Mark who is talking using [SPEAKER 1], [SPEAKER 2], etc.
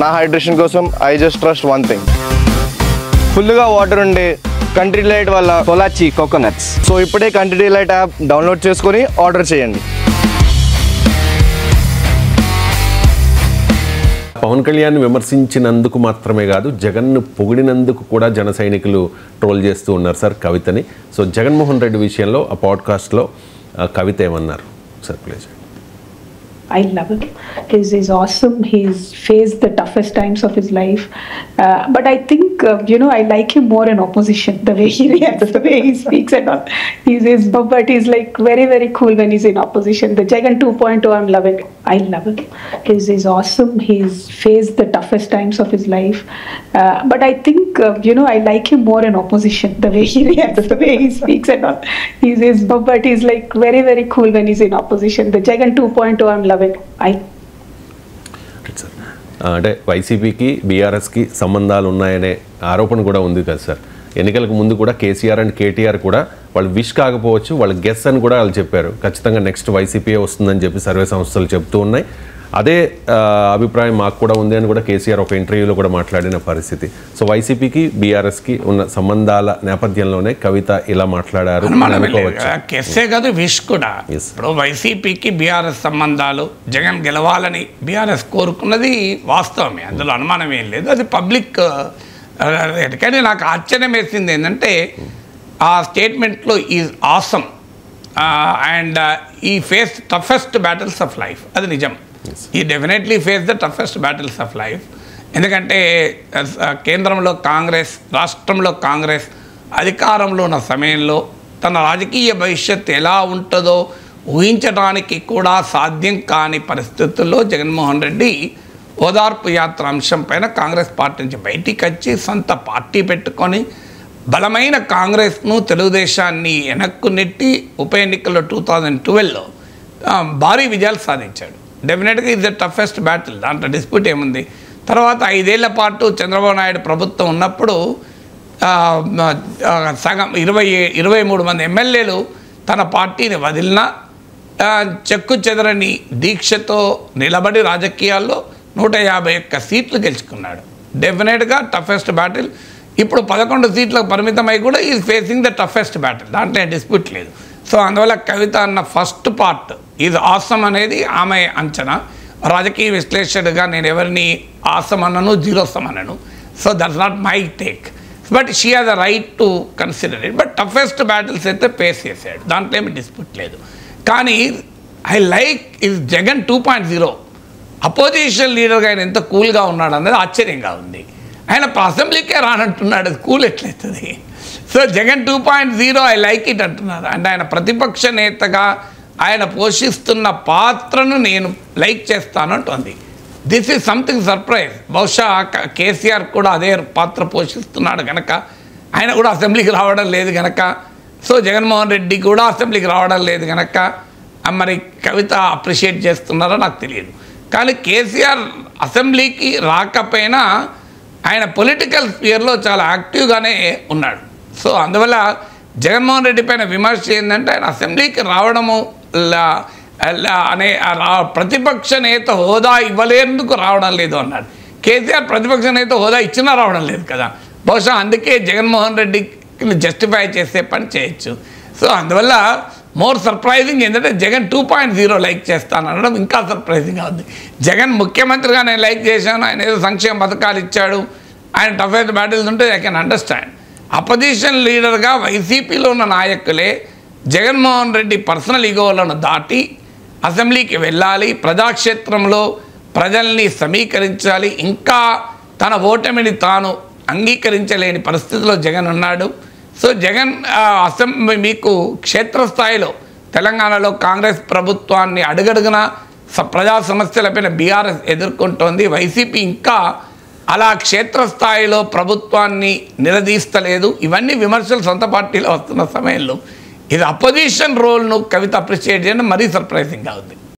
[SPEAKER 1] నా హైడ్రేషన్ కోసం I just trust one thing, ఫుల్గా వాటర్ ఉండే కంట్రీ డిలైట్ వల్ల
[SPEAKER 2] పొలాచి కోకోనట్స్.
[SPEAKER 1] సో ఇప్పుడే కంట్రీ డిలైట్ యాప్ డౌన్లోడ్ చేసుకొని ఆర్డర్ చేయండి.
[SPEAKER 3] పవన్ కళ్యాణ్ విమర్శించినందుకు మాత్రమే కాదు, జగన్ను పొగిడినందుకు కూడా జన సైనికులు ట్రోల్ చేస్తూ ఉన్నారు సార్ కవితని. సో జగన్మోహన్ రెడ్డి విషయంలో ఆ పాడ్కాస్ట్లో కవిత ఏమన్నారు sir please.
[SPEAKER 4] I love him. He's awesome. He's faced the toughest times of his life. But I think, I like him more in opposition. The way he reacts, the way he speaks and all. But he's like very, very cool when he's in opposition. The Jagan 2.0, I'm loving it. I love him. He's awesome. He's faced the toughest times of his life. But I think, I like him more in opposition. The way he reacts, the way he speaks and all. But he's like very, very cool when he's in opposition. The Jagan 2.0, I'm loving it.
[SPEAKER 3] అంటే వైసీపీకి బీఆర్ఎస్కి సంబంధాలు ఉన్నాయనే ఆరోపణ కూడా ఉంది కదా sir. ఎన్నికలకు ముందు కూడా కేసీఆర్ అండ్ కేటీఆర్ కూడా వాళ్ళు విష్ కాకపోవచ్చు, వాళ్ళు గెస్ అని కూడా వాళ్ళు చెప్పారు. ఖచ్చితంగా నెక్స్ట్ వైసీపీ వస్తుందని చెప్పి సర్వే సంస్థలు చెప్తూ ఉన్నాయి. అదే అభిప్రాయం మాకు కూడా ఉంది అని కూడా కేసీఆర్ ఒక ఇంటర్వ్యూలో కూడా మాట్లాడిన పరిస్థితి. సో వైసీపీకి బీఆర్ఎస్కి ఉన్న సంబంధాల నేపథ్యంలోనే కవిత ఇలా మాట్లాడారు అనుకోవచ్చు.
[SPEAKER 5] కెస్సే కాదు, విష్ కూడా. ఇప్పుడు వైసీపీకి బీఆర్ఎస్ సంబంధాలు, జగన్ గెలవాలని బీఆర్ఎస్ కోరుకున్నది వాస్తవమే, అందులో అనుమానం ఏం లేదు. అది పబ్లిక్. కానీ నాకు ఆశ్చర్యం వేసింది ఏంటంటే ఆ స్టేట్మెంట్లో ఈజ్ ఆసమ్ అండ్ ఈ face toughest battles of life. అది నిజం. ఈ definitely face the toughest battles of life. ఎందుకంటే కేంద్రంలో కాంగ్రెస్, రాష్ట్రంలో కాంగ్రెస్ అధికారంలో ఉన్న సమయంలో తన రాజకీయ భవిష్యత్తు ఎలా ఉంటుందో ఊహించడానికి కూడా సాధ్యం కాని పరిస్థితుల్లో జగన్మోహన్ రెడ్డి ఓదార్పు యాత్ర అంశం పైన కాంగ్రెస్ పార్టీ నుంచి బయటికి వచ్చి సొంత పార్టీ పెట్టుకొని బలమైన కాంగ్రెస్ను, తెలుగుదేశాన్ని వెనక్కు నెట్టి ఉప ఎన్నికల్లో 2012లో భారీ విజయాలు సాధించాడు. డెఫినెట్గా ఇది ద టఫెస్ట్ బ్యాటిల్, దాంట్లో డిస్ప్యూట్ ఏముంది. తర్వాత 5 ఏళ్ల పాటు చంద్రబాబు నాయుడు ప్రభుత్వం ఉన్నప్పుడు సగం 23 మంది ఎమ్మెల్యేలు తన పార్టీని వదిలినా చెక్కు చెదరని దీక్షతో నిలబడి రాజకీయాల్లో 151 సీట్లు గెలుచుకున్నాడు. డెఫినెట్గా టఫెస్ట్ బ్యాటిల్. ఇప్పుడు 11 సీట్లకు పరిమితమై కూడా is facing the toughest battle, దాంట్లో డిస్ప్యూట్ లేదు. సో అందువల్ల కవిత అన్న ఫస్ట్ పార్ట్ ఇది ఆసమ్ అనేది ఆమె అంచనా. రాజకీయ విశ్లేషకుడిగా నేను ఎవరిని ఆసమ్ అన్నను, జీరో సమ్ అన్నను. So that's not my take, but she has the right to consider it. But toughest battles అయితే ఫేస్ చేశాడు, దాంట్లో ఏమి డిస్ప్యూట్ లేదు. కానీ I like is Jagan 2.0 opposition లీడర్గా ఆయన ఎంత కూల్గా ఉన్నాడు అనేది ఆశ్చర్యంగా ఉంది. ఆయన అసెంబ్లీకే రానంటున్నాడు, కూల్ ఎట్లయితుంది? So Jagan 2.0 I like it అంటున్నారు. అండ్ ఆయన ప్రతిపక్ష నేతగా ఆయన పోషిస్తున్న పాత్రను నేను లైక్ చేస్తాను అంటుంది. This is something surprise. బహుశా కేసీఆర్ కూడా అదే పాత్ర పోషిస్తున్నాడు కనుక ఆయన కూడా అసెంబ్లీకి రావడం లేదు కనుక, సో జగన్మోహన్ రెడ్డి కూడా అసెంబ్లీకి రావడం లేదు కనుక మరి కవిత అప్రిషియేట్ చేస్తున్నారో నాకు తెలియదు. కానీ కేసీఆర్ అసెంబ్లీకి రాకపోయినా ఆయన పొలిటికల్ స్పియర్లో చాలా యాక్టివ్గానే ఉన్నాడు. సో అందువల్ల జగన్మోహన్ రెడ్డి పైన విమర్శ ఏంటంటే ఆయన అసెంబ్లీకి రావడము అనే ప్రతిపక్ష నేత హోదా ఇవ్వలేందుకు రావడం లేదు అన్నాడు. కేసీఆర్ ప్రతిపక్ష నేత హోదా ఇచ్చినా రావడం లేదు కదా. బహుశా అందుకే జగన్మోహన్ రెడ్డిని జస్టిఫై చేసే పని చేయొచ్చు. సో అందువల్ల మోర్ సర్ప్రైజింగ్ ఏంటంటే జగన్ 2.0 లైక్ చేస్తాను అనడం ఇంకా సర్ప్రైజింగ్గా ఉంది. జగన్ ముఖ్యమంత్రిగా నేను లైక్ చేశాను, ఆయన ఏదో సంక్షేమ పథకాలు ఇచ్చాడు, ఆయన టఫెస్ట్ బ్యాటిల్స్ ఉంటే ఐ కెన్ అండర్స్టాండ్. అపోజిషన్ లీడర్గా వైసీపీలో ఉన్న నాయకులే జగన్మోహన్ రెడ్డి పర్సనల్ ఈగోలను దాటి అసెంబ్లీకి వెళ్ళాలి, ప్రజాక్షేత్రంలో ప్రజల్ని సమీకరించాలి. ఇంకా తన ఓటమిని తాను అంగీకరించలేని పరిస్థితిలో జగన్ ఉన్నాడు. సో జగన్ మీకు క్షేత్రస్థాయిలో తెలంగాణలో కాంగ్రెస్ ప్రభుత్వాన్ని అడుగడుగున ప్రజా సమస్యలపైన బీఆర్ఎస్ ఎదుర్కొంటోంది. వైసీపీ ఇంకా అలా క్షేత్రస్థాయిలో ప్రభుత్వాన్ని నిలదీస్తలేదు. ఇవన్నీ విమర్శలు సొంత పార్టీలో వస్తున్న సమయంలో ఇది అపోజిషన్ రోల్ను కవిత అప్రిషియేట్ చేయడం మరీ సర్ప్రైజింగ్గా ఉంది.